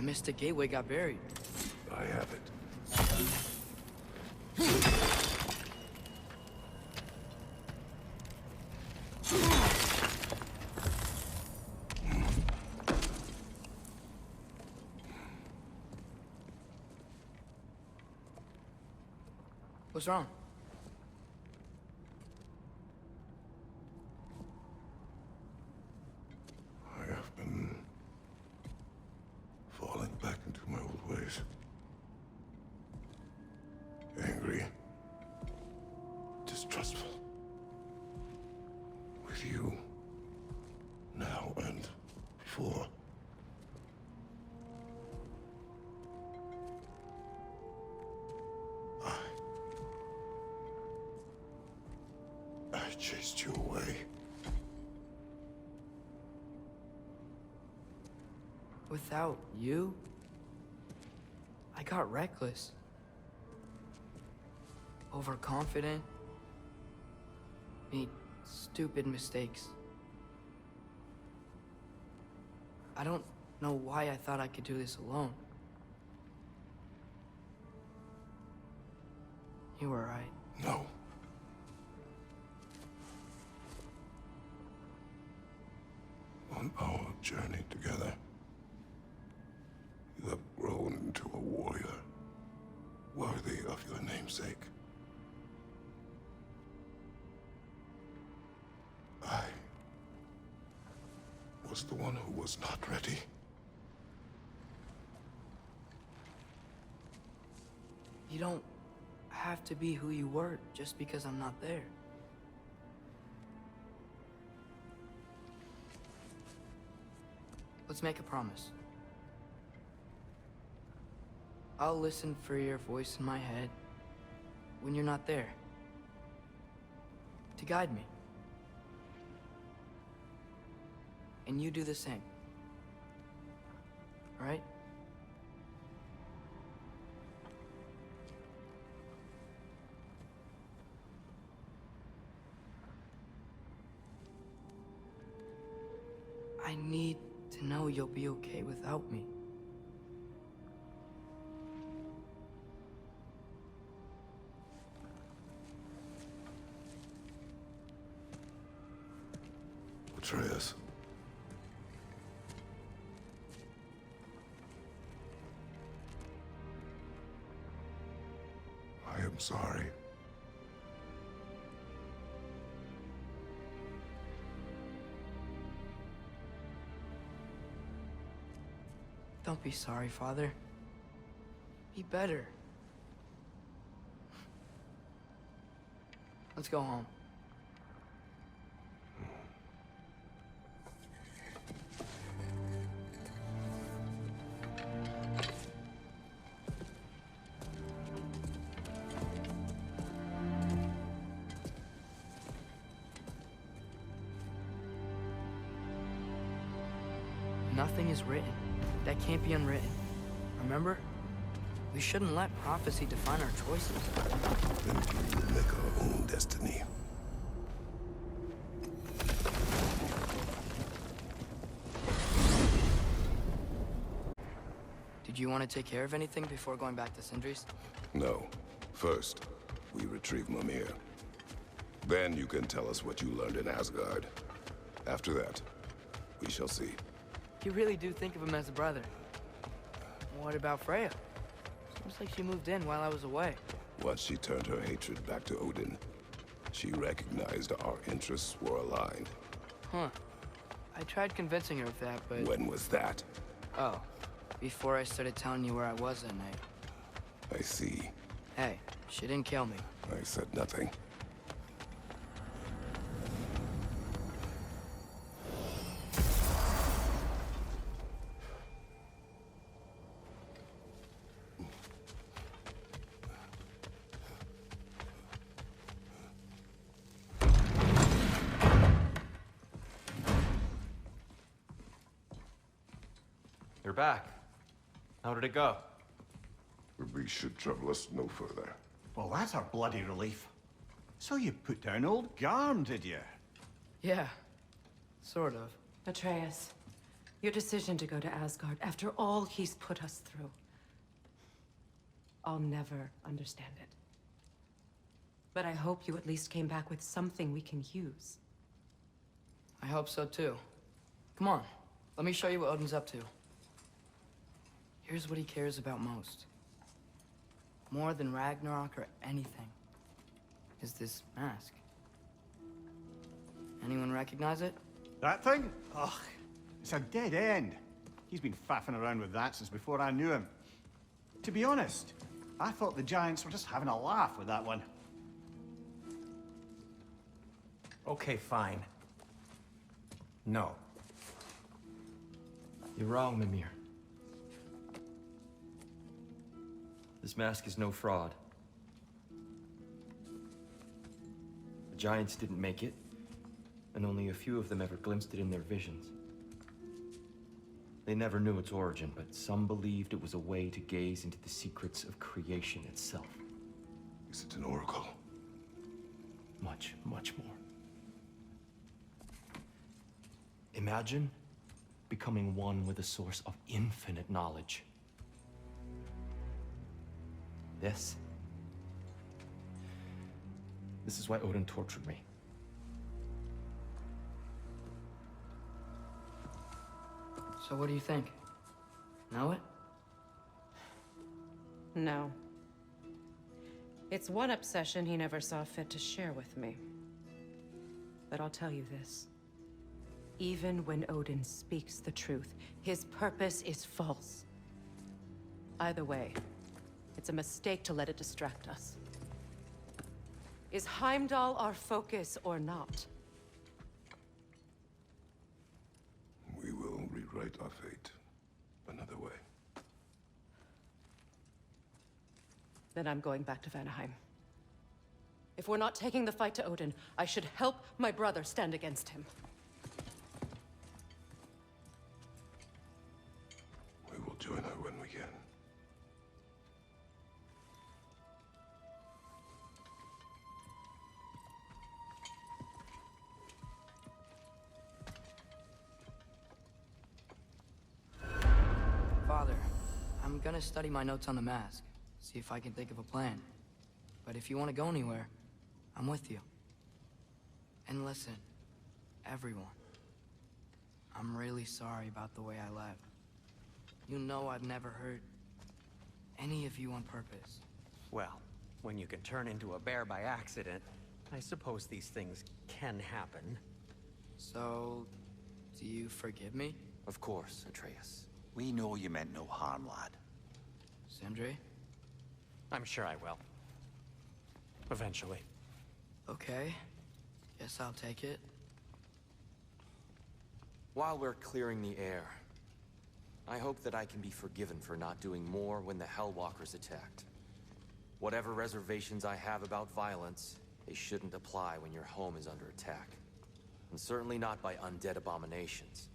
Mystic Gateway got buried. I have it. What's wrong? I have been falling back into my old ways. Angry. Distrustful. With you. Now and before. I chased you away. Without you, I got reckless. Overconfident. Made stupid mistakes. I don't know why I thought I could do this alone. You were right. No. On our journey together, you have grown into a warrior worthy of your namesake. I was the one who was not ready. You don't have to be who you were just because I'm not there. Let's make a promise. I'll listen for your voice in my head when you're not there, to guide me. And you do the same. All right? I need to know you'll be okay without me. Atreus. I am sorry. Don't be sorry, Father. Be better. Let's go home. Nothing is written that can't be unwritten. Remember? We shouldn't let prophecy define our choices. Then we will make our own destiny. Did you want to take care of anything before going back to Sindri's? No. First, we retrieve Mimir. Then you can tell us what you learned in Asgard. After that, we shall see. You really do think of him as a brother. What about Freya? Seems like she moved in while I was away. Once she turned her hatred back to Odin, she recognized our interests were aligned. Huh. I tried convincing her of that, but... When was that? Oh, before I started telling you where I was that night. I see. Hey, she didn't kill me. I said nothing. You're back. How did it go? The beast should trouble us no further. Well, that's a bloody relief. So you put down old Garm, did you? Yeah, sort of. Atreus, Your decision to go to Asgard after all he's put us through. I'll never understand it. But I hope you at least came back with something we can use. I hope so too. Come on, let me show you what Odin's up to. Here's what he cares about most. More than Ragnarok or anything. Is this mask. Anyone recognize it? That thing? Ugh, it's a dead end. He's been faffing around with that since before I knew him. To be honest, I thought the Giants were just having a laugh with that one. Okay, fine. No. You're wrong, Mimir. This mask is no fraud. The Giants didn't make it, and only a few of them ever glimpsed it in their visions. They never knew its origin, but some believed it was a way to gaze into the secrets of creation itself. Is it an oracle? Much, much more. Imagine becoming one with a source of infinite knowledge. This is why Odin tortured me. So what do you think? Know it? No. It's one obsession he never saw fit to share with me. But I'll tell you this. Even when Odin speaks the truth, his purpose is false. Either way, it's a mistake to let it distract us. Is Heimdall our focus or not? We will rewrite our fate another way. Then I'm going back to Vanaheim. If we're not taking the fight to Odin, I should help my brother stand against him. We will join her when we can. Father, I'm gonna study my notes on the mask. See if I can think of a plan. But if you want to go anywhere, I'm with you. And listen, everyone. I'm really sorry about the way I left. You know I've never hurt any of you on purpose. Well, when you can turn into a bear by accident, I suppose these things can happen. So, do you forgive me? Of course, Atreus. We know you meant no harm, lad. Sindri? I'm sure I will. Eventually. Okay. Guess I'll take it. While we're clearing the air, I hope that I can be forgiven for not doing more when the Hellwalkers attacked. Whatever reservations I have about violence, they shouldn't apply when your home is under attack. And certainly not by undead abominations.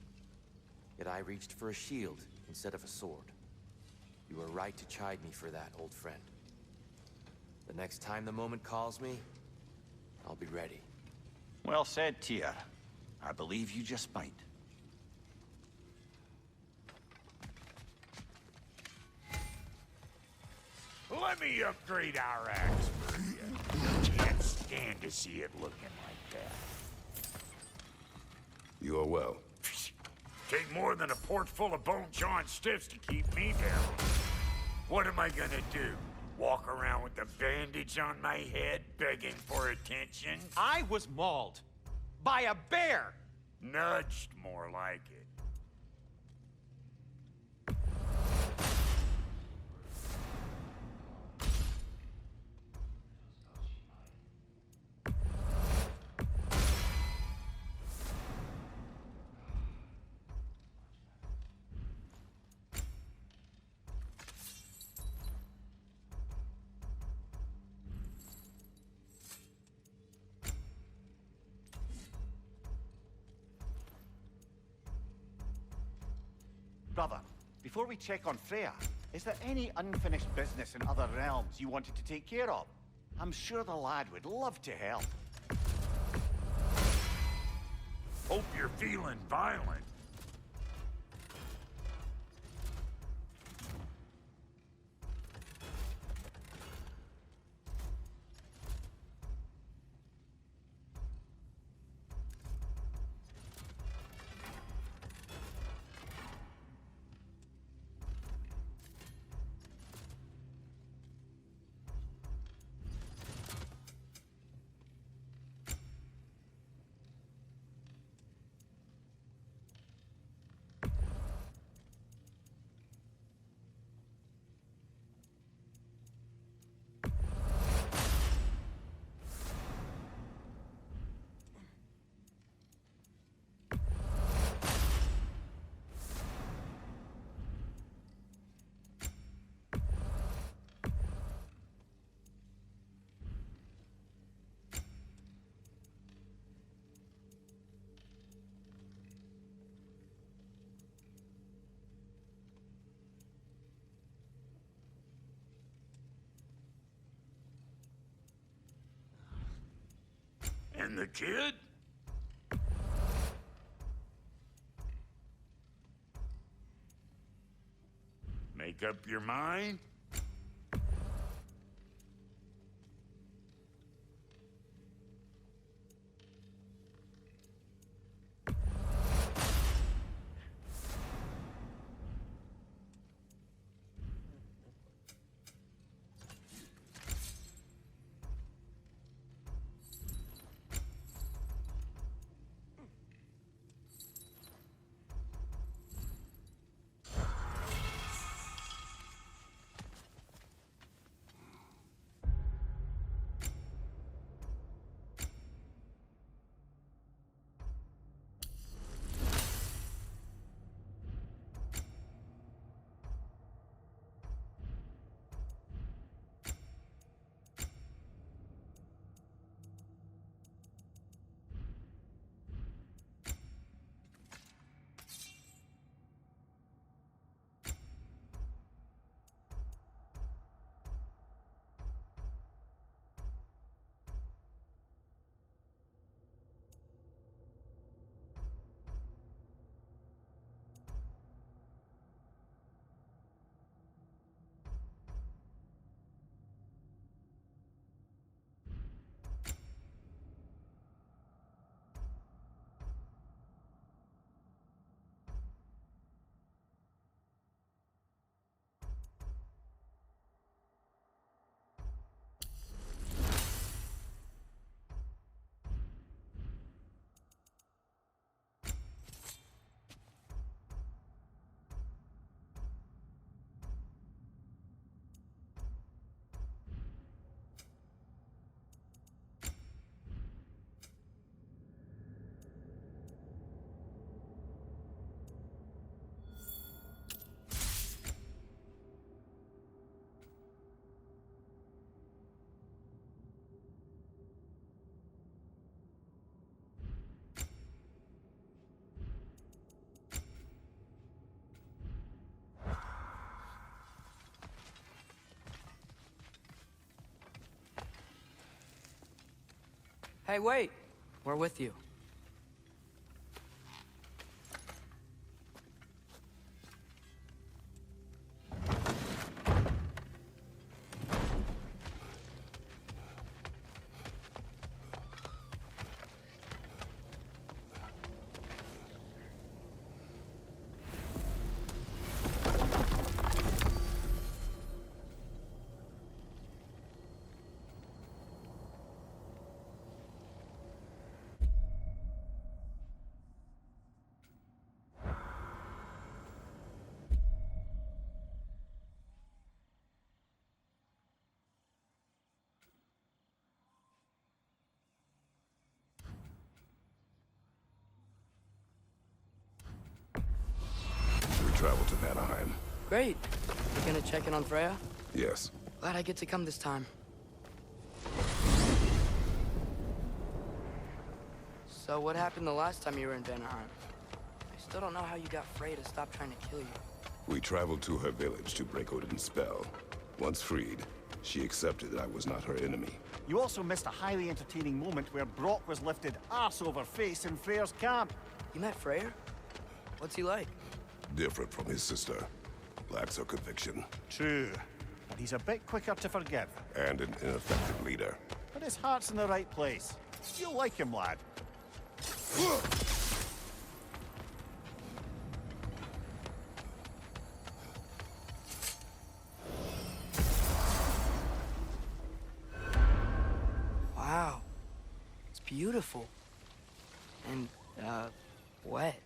Yet I reached for a shield instead of a sword. You were right to chide me for that, old friend. The next time the moment calls me, I'll be ready. Well said, Tyr. I believe you just might. Let me upgrade our axe for you. Can't stand to see it looking like that. You are well. Take more than a port full of bone-chawing stiffs to keep me down. What am I gonna do? Walk around with a bandage on my head, begging for attention? I was mauled by a bear! Nudged, more like it. Brother, before we check on Freya, is there any unfinished business in other realms you wanted to take care of? I'm sure the lad would love to help. Hope you're feeling violent. the kid? Make up your mind? Hey, wait! We're with you. We travel to Vanaheim. Great. You gonna check in on Freya? Yes. Glad I get to come this time. So what happened the last time you were in Vanaheim? I still don't know how you got Freya to stop trying to kill you. We traveled to her village to break Odin's spell. Once freed, she accepted that I was not her enemy. You also missed a highly entertaining moment where Brock was lifted arse over face in Freyr's camp. You met Freyr? What's he like? Different from his sister. Lacks her conviction. True. But he's a bit quicker to forgive. And an ineffective leader. But his heart's in the right place. You'll like him, lad. Wow. It's beautiful. And, wet.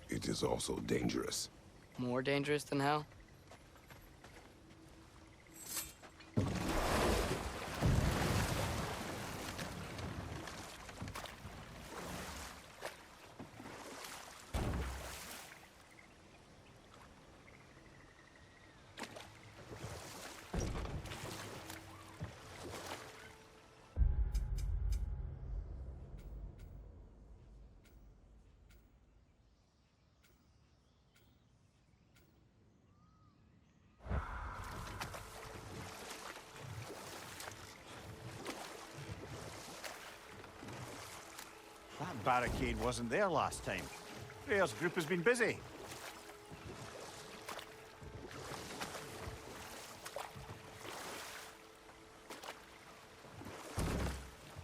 It is also dangerous. More dangerous than hell? barricade wasn't there last time. Freya's group has been busy.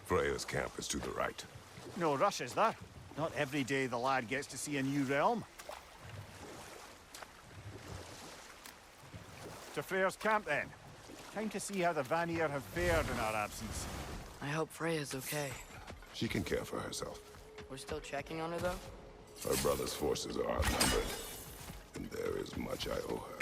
Freya's camp is to the right. No rush, is there? Not every day the lad gets to see a new realm. To Freya's camp, then. Time to see how the Vanir have fared in our absence. I hope Freya's okay. She can care for herself. We're still checking on her, though? Her brother's forces are outnumbered, and there is much I owe her.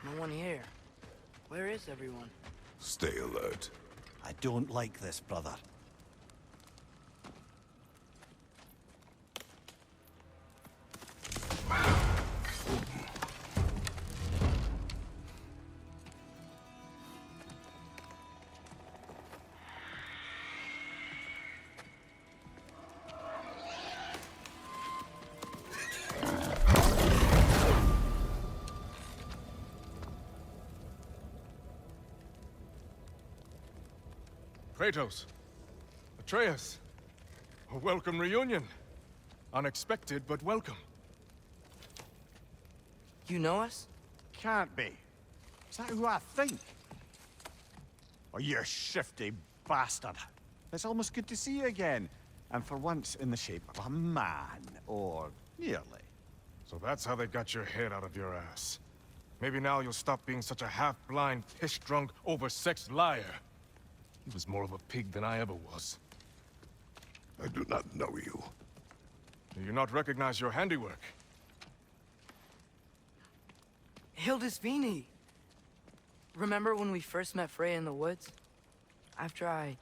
No one here. Where is everyone? Stay alert. I don't like this, brother. Kratos, Atreus, a welcome reunion. Unexpected, but welcome. You know us? Can't be. Is that who I think? Oh, you shifty bastard. It's almost good to see you again. And for once in the shape of a man, or nearly. So that's how they got your head out of your ass. Maybe now you'll stop being such a half-blind, piss-drunk, oversexed liar. He was more of a pig than I ever was. I do not know you. Do you not recognize your handiwork? Hildisvini! Remember when we first met Freya in the woods? After I...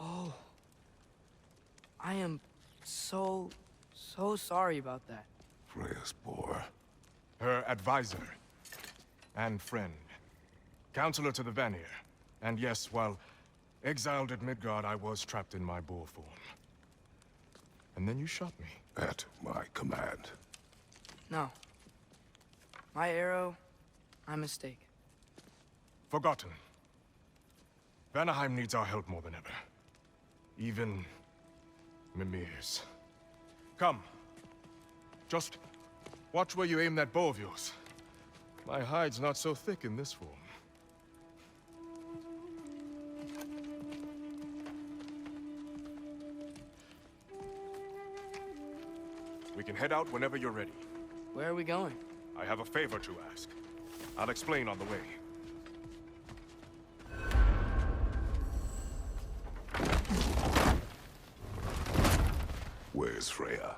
Oh. I am so sorry about that. Freya's poor. Her advisor. And friend. Counselor to the Vanir. And yes, while exiled at Midgard, I was trapped in my boar form. And then you shot me. At my command. No. My arrow, my mistake. Forgotten. Vanaheim needs our help more than ever. Even Mimir's. Come. Just watch where you aim that bow of yours. My hide's not so thick in this form. We can head out whenever you're ready. Where are we going? I have a favor to ask. I'll explain on the way. Where's Freya?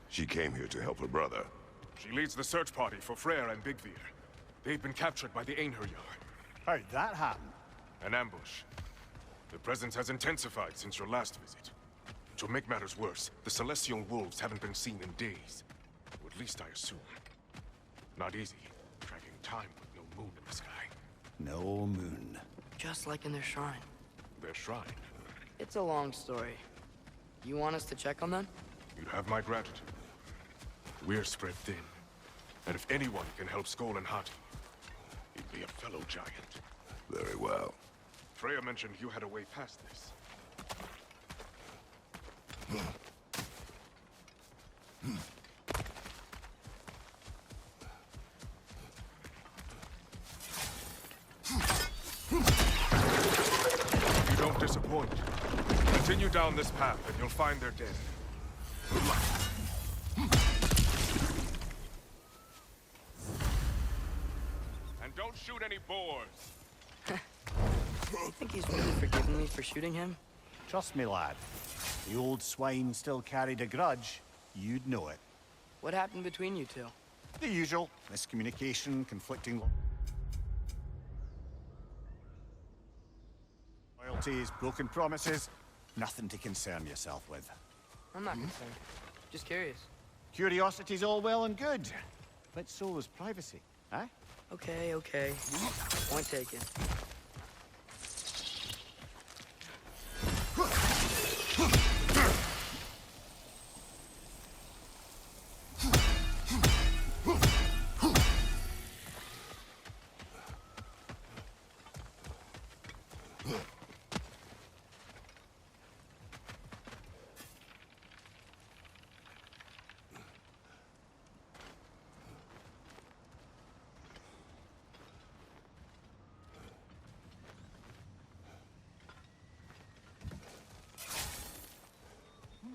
She came here to help her brother. She leads the search party for Freyr and Bigvir. They've been captured by the Einherjar. How'd that happen? An ambush. The presence has intensified since your last visit. To make matters worse, the Celestial Wolves haven't been seen in days. Or at least I assume. Not easy, tracking time with no moon in the sky. No moon. Just like in their shrine. Their shrine. It's a long story. You want us to check on them? You'd have my gratitude. We're spread thin. And if anyone can help Skoll and Hati, he'd be a fellow giant. Very well. Freya mentioned you had a way past this. disappoint. Continue down this path and you'll find their dead. And don't shoot any boars. You think he's really forgiven me for shooting him? Trust me, lad. The old swine still carried a grudge. You'd know it. What happened between you two? The usual. Miscommunication, conflicting loyalties, broken promises. Nothing to concern yourself with. I'm not concerned. Just curious. Curiosity's all well and good. But so is privacy, eh? Okay, okay. Point taken.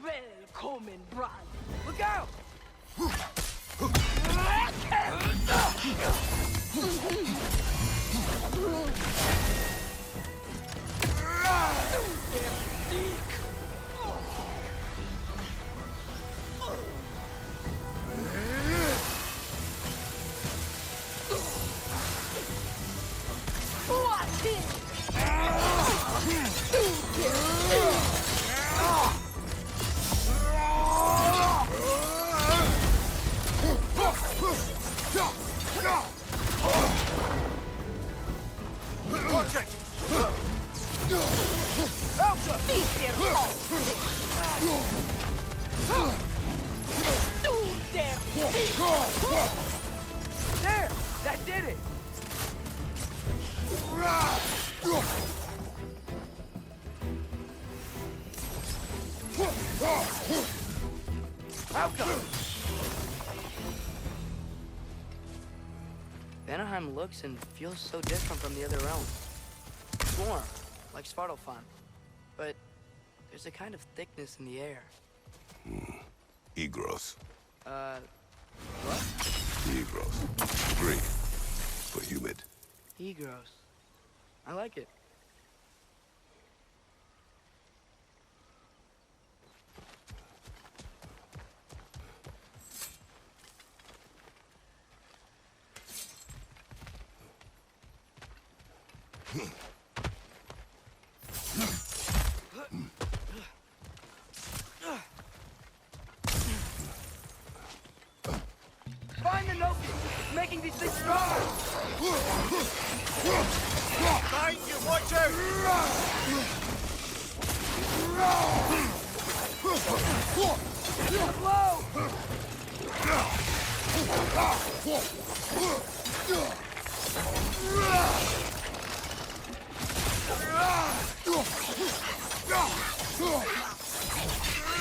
Welcome, bride. Look out! Watch it! There! That did it! Vanaheim looks and feels so different from the other realms. It's warm, like Svartalfheim, but there's a kind of thickness in the air. Egros. What? Egros. Greek. For humid. Egros. I like it. Find the Noki! It's making these things stronger! Behind you, watch out!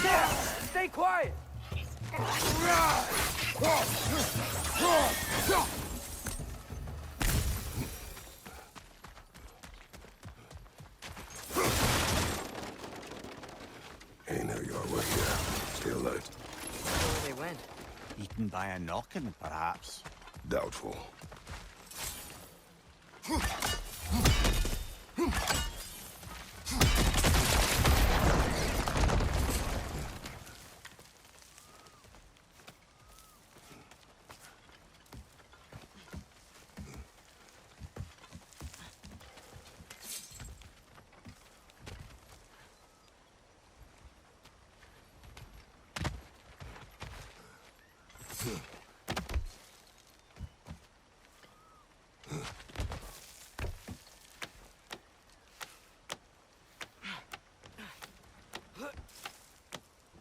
There! Stay quiet! Hey, now you are right here. Stay alert. Where they went. Eaten by a knocking, perhaps. Doubtful.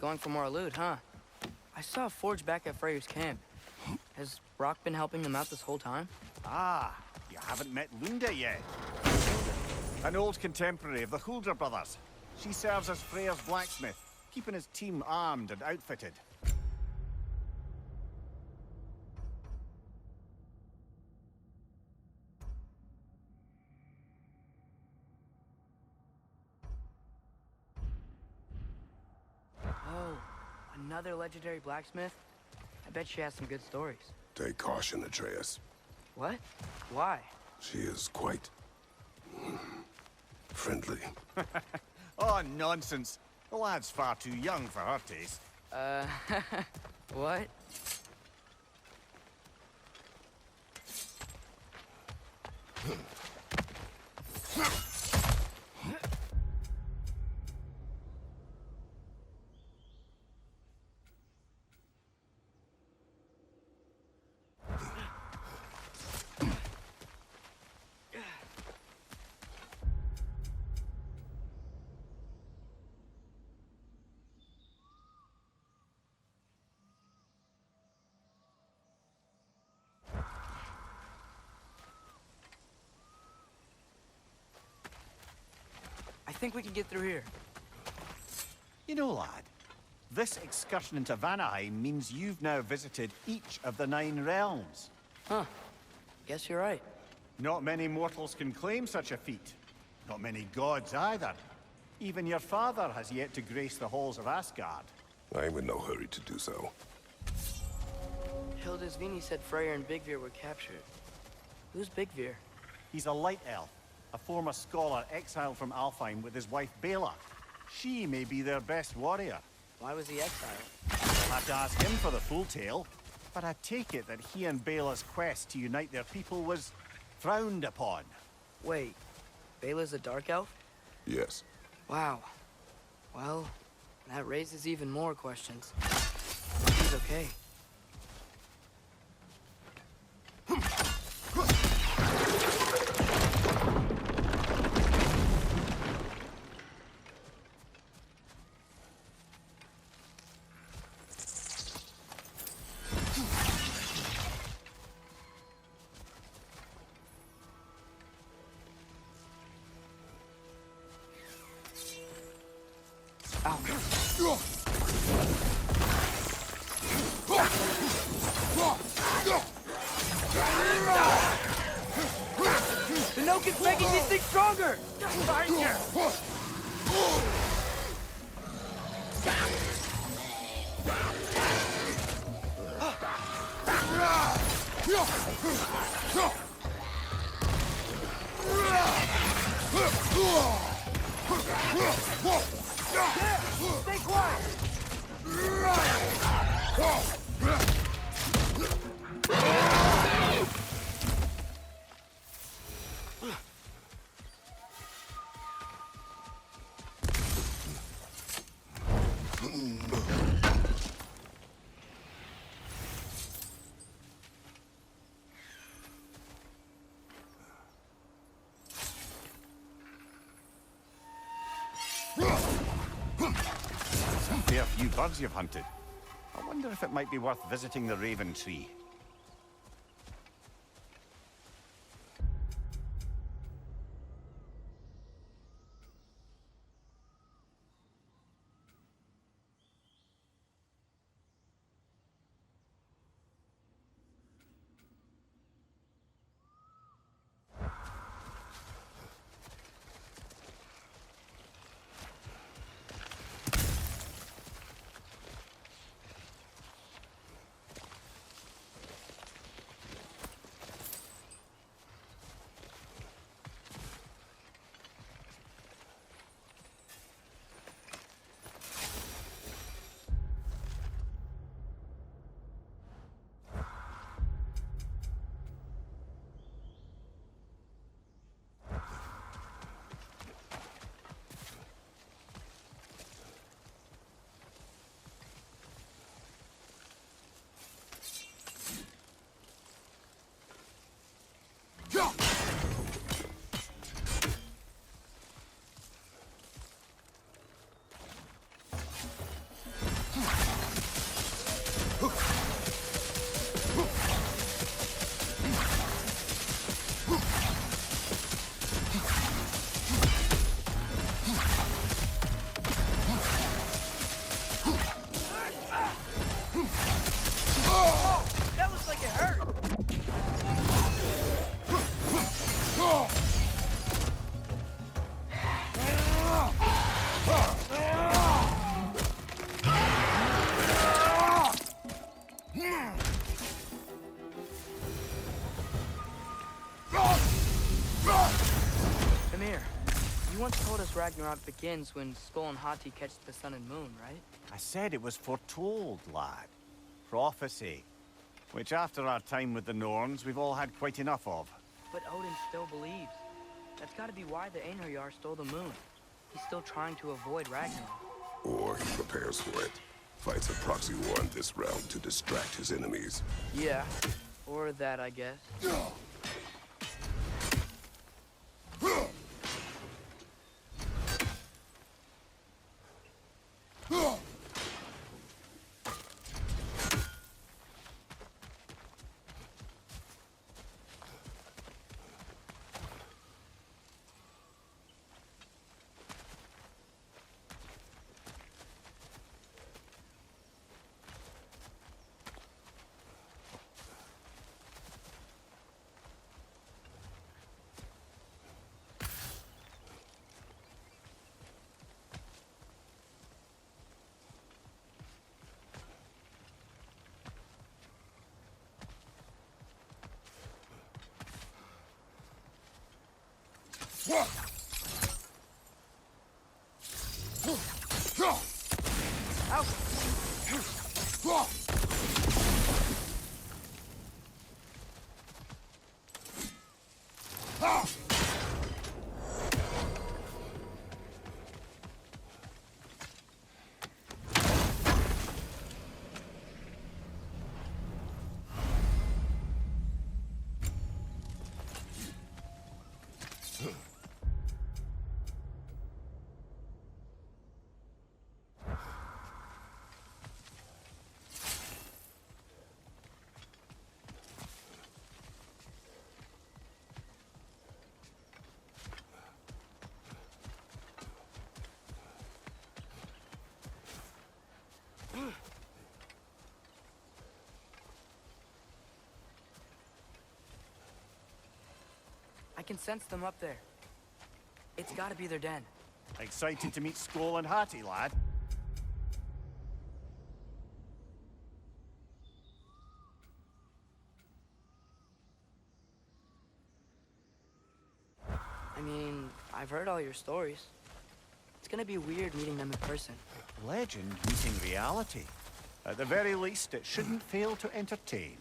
Going for more loot, huh? I saw a forge back at Freyr's camp. Has Brock been helping them out this whole time? Ah, you haven't met Lunda yet. An old contemporary of the Hulder brothers. She serves as Freyr's blacksmith, keeping his team armed and outfitted. Another legendary blacksmith? I bet she has some good stories. Take caution, Atreus. What? Why? She is quite... friendly. Oh, nonsense. The lad's far too young for her taste. What? I think we can get through here. You know, lad, this excursion into Vanaheim means you've now visited each of the 9 realms. Huh. Guess you're right. Not many mortals can claim such a feat. Not many gods either. Even your father has yet to grace the halls of Asgard. I'm in no hurry to do so. Hildisvini said Freyr and Bigvir were captured. Who's Bigvir? He's a light elf, a former scholar exiled from Alfheim with his wife Bela. She may be their best warrior. Why was he exiled? I'll have to ask him for the full tale, but I take it that he and Bela's quest to unite their people was frowned upon. Wait, Bela's a dark elf? Yes. Wow. Well, that raises even more questions. He's okay. The Noke is making these things stronger! Right here! Stay quiet! Some fair few birds you've hunted. I wonder if it might be worth visiting the Raven Tree. You once told us Ragnarok begins when Skull and Hati catch the sun and moon, right? I said it was foretold, lad. Prophecy. Which after our time with the Norns, we've all had quite enough of. But Odin still believes. That's gotta be why the Einherjar stole the moon. He's still trying to avoid Ragnarok. Or he prepares for it. Fights a proxy war in this realm to distract his enemies. Yeah. Or that, I guess. I can sense them up there. It's gotta be their den. Excited to meet Skull and Hati, lad? I mean, I've heard all your stories. It's gonna be weird meeting them in person. Legend meeting reality. At the very least, it shouldn't fail to entertain.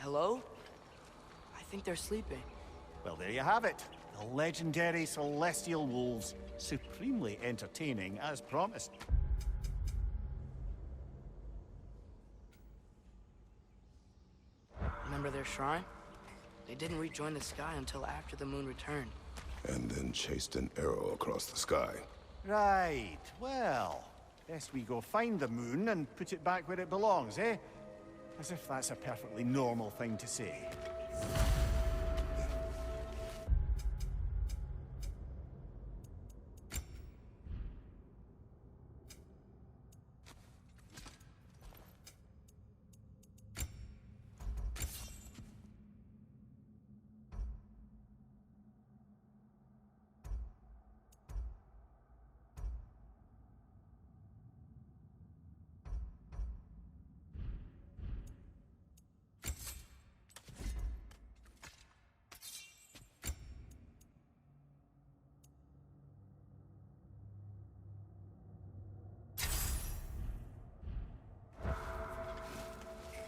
Hello? I think they're sleeping. Well, there you have it. The legendary celestial wolves. Supremely entertaining, as promised. Remember their shrine? They didn't rejoin the sky until after the moon returned. And then chased an arrow across the sky. Right, well, best we go find the moon and put it back where it belongs, eh? As if that's a perfectly normal thing to say.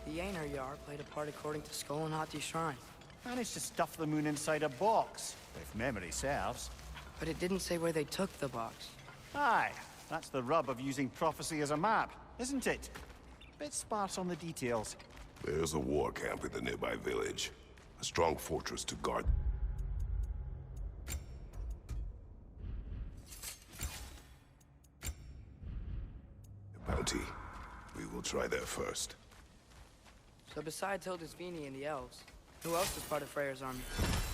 The Einherjar played a part according to Skull and Hati's shrine. Managed to stuff the moon inside a box, if memory serves. But it didn't say where they took the box. Aye, that's the rub of using prophecy as a map, isn't it? Bit sparse on the details. There's a war camp in the nearby village. A strong fortress to guard. The bounty. We will try there first. So besides Hildisvini and the elves, who else was part of Freyr's army?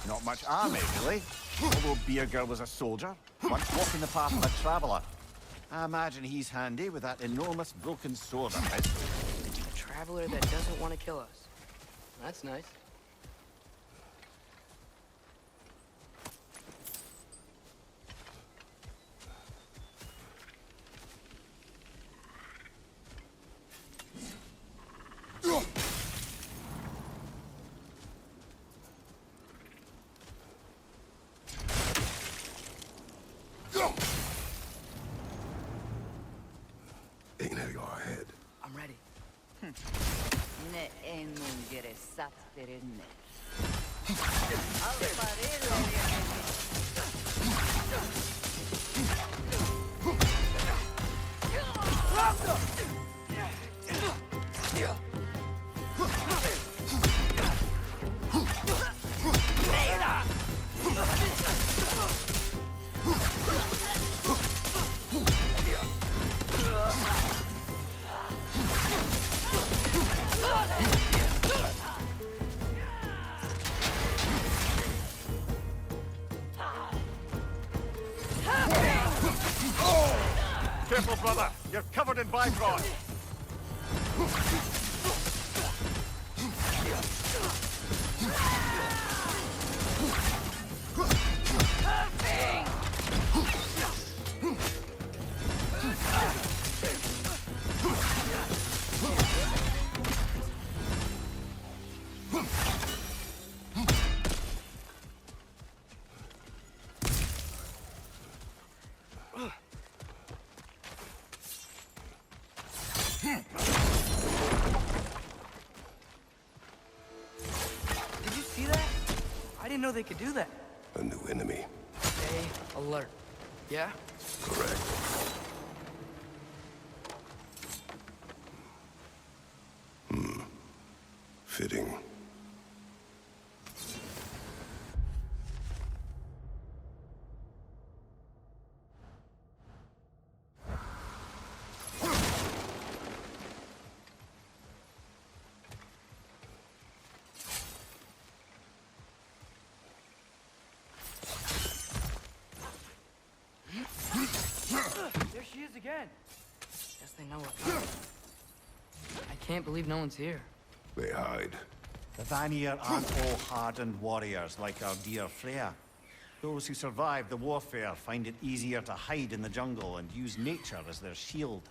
Not much army, really. Although Beerger was a soldier, once walking the path of a traveler. I imagine he's handy with that enormous broken sword of his. A traveler that doesn't want to kill us. That's nice. Ain't it your head? I'm ready. Ne en mungere satterinne. Alvarelo Careful, brother! You're covered in bifrost! Did you see that? I didn't know they could do that. A new enemy. Stay alert. Yeah? Correct. Fitting. There she is again. Guess they know we're coming. I can't believe no one's here. They hide. The Vanir aren't all hardened warriors like our dear Freya. Those who survive the warfare find it easier to hide in the jungle and use nature as their shield.